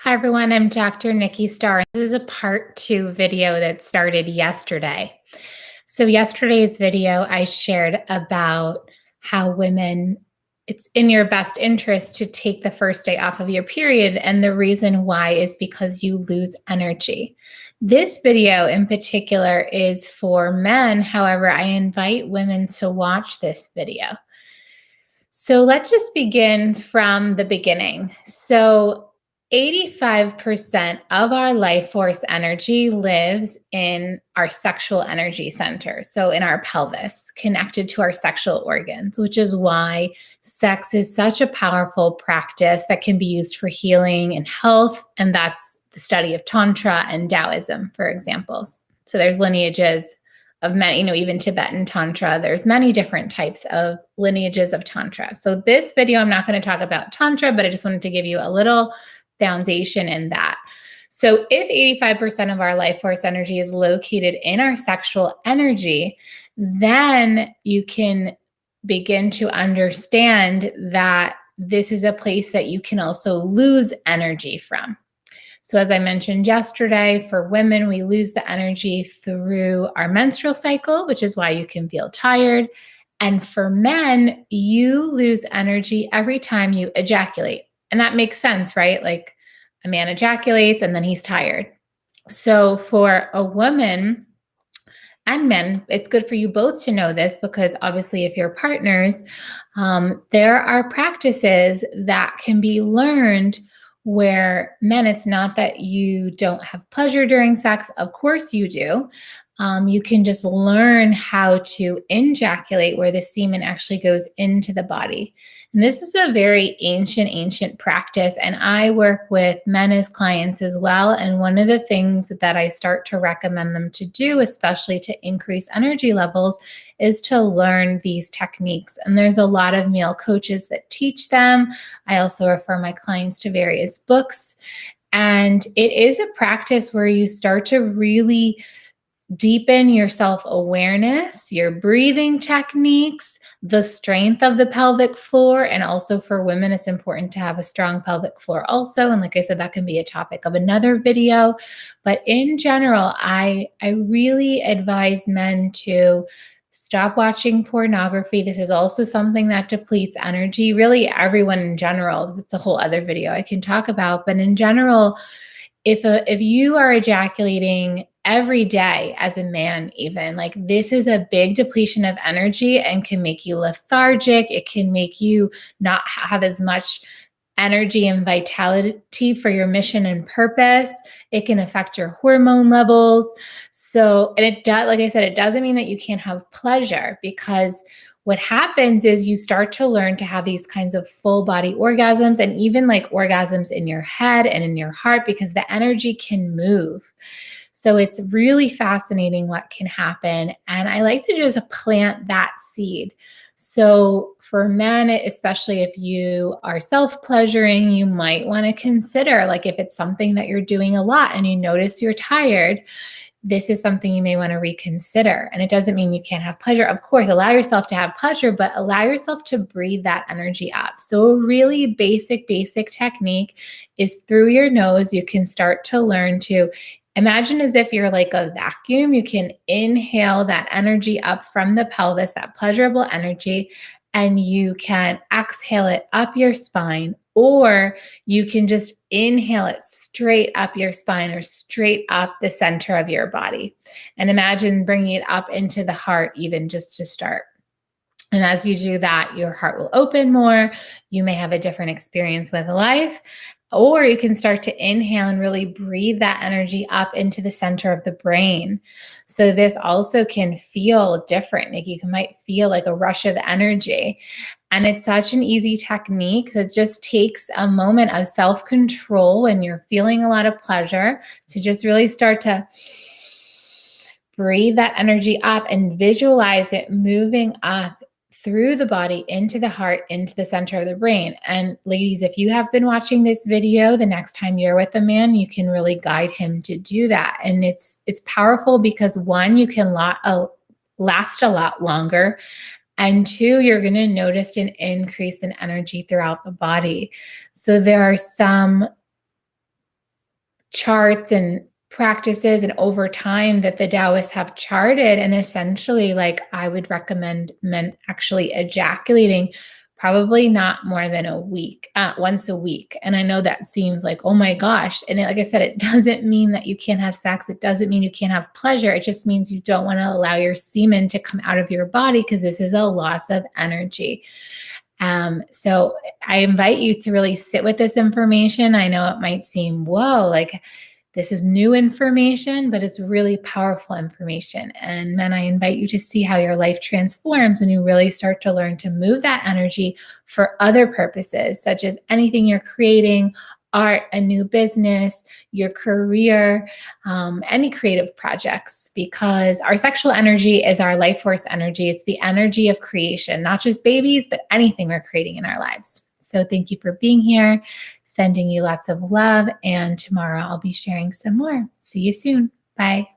Hi everyone, I'm Dr. Nikki Starr. This is a part 2 video that started yesterday. So yesterday's video, I shared about how women, it's in your best interest to take the first day off of your period. And the reason why is because you lose energy. This video in particular is for men. However, I invite women to watch this video. So let's just begin from the beginning. So 85% of our life force energy lives in our sexual energy center. So in our pelvis, connected to our sexual organs, which is why sex is such a powerful practice that can be used for healing and health. And that's the study of Tantra and Taoism, for examples. So there's lineages of many, even Tibetan Tantra. There's many different types of lineages of Tantra. So this video, I'm not going to talk about Tantra, but I just wanted to give you a little foundation in that. So if 85% of our life force energy is located in our sexual energy, then you can begin to understand that this is a place that you can also lose energy from. So as I mentioned yesterday, for women, we lose the energy through our menstrual cycle, which is why you can feel tired. And for men, you lose energy every time you ejaculate. And that makes sense, right? Like a man ejaculates and then he's tired. So for a woman and men, it's good for you both to know this because obviously if you're partners, there are practices that can be learned where men, it's not that you don't have pleasure during sex. Of course you do. You can just learn how to ejaculate where the semen actually goes into the body. And this is a very ancient practice. And I work with men as clients as well. And one of the things that I start to recommend them to do, especially to increase energy levels, is to learn these techniques. And there's a lot of male coaches that teach them. I also refer my clients to various books. And it is a practice where you start to really deepen your self-awareness, your breathing techniques, the strength of the pelvic floor. And also for women, it's important to have a strong pelvic floor also. And like I said, that can be a topic of another video. But in general, I really advise men to stop watching pornography. This is also something that depletes energy. Really, everyone in general. It's a whole other video I can talk about. But in general, if you are ejaculating every day as a man, even like this is a big depletion of energy and can make you lethargic. It can make you not have as much energy and vitality for your mission and purpose. It can affect your hormone levels. So, and it does, like I said, it doesn't mean that you can't have pleasure, because what happens is you start to learn to have these kinds of full body orgasms, and even like orgasms in your head and in your heart, because the energy can move. So it's really fascinating what can happen. And I like to just plant that seed. So for men, especially if you are self-pleasuring, you might want to consider, like if it's something that you're doing a lot and you notice you're tired, this is something you may want to reconsider. And it doesn't mean you can't have pleasure. Of course, allow yourself to have pleasure, but allow yourself to breathe that energy up. So a really basic technique is through your nose. You can start to learn to imagine as if you're like a vacuum. You can inhale that energy up from the pelvis, that pleasurable energy, and you can exhale it up your spine, or you can just inhale it straight up your spine or straight up the center of your body. And imagine bringing it up into the heart, even just to start. And as you do that, your heart will open more. You may have a different experience with life. Or you can start to inhale and really breathe that energy up into the center of the brain. So this also can feel different. Like you might feel like a rush of energy. And it's such an easy technique. So it just takes a moment of self-control when you're feeling a lot of pleasure to just really start to breathe that energy up and visualize it moving up through the body, into the heart, into the center of the brain. And ladies, if you have been watching this video, the next time you're with a man, you can really guide him to do that. And it's powerful because one, you can last a lot longer. And two, you're going to notice an increase in energy throughout the body. So there are some charts and practices and over time that the Taoists have charted. And essentially, like, I would recommend men actually ejaculating probably not more than a week, once a week. And I know that seems like, oh my gosh. And like I said, it doesn't mean that you can't have sex. It doesn't mean you can't have pleasure. It just means you don't want to allow your semen to come out of your body, because this is a loss of energy. So I invite you to really sit with this information. I know it might seem, whoa, like this is new information, but it's really powerful information. And men, I invite you to see how your life transforms when you really start to learn to move that energy for other purposes, such as anything you're creating, art, a new business, your career, any creative projects, because our sexual energy is our life force energy. It's the energy of creation, not just babies, but anything we're creating in our lives. So thank you for being here, sending you lots of love. And tomorrow I'll be sharing some more. See you soon. Bye.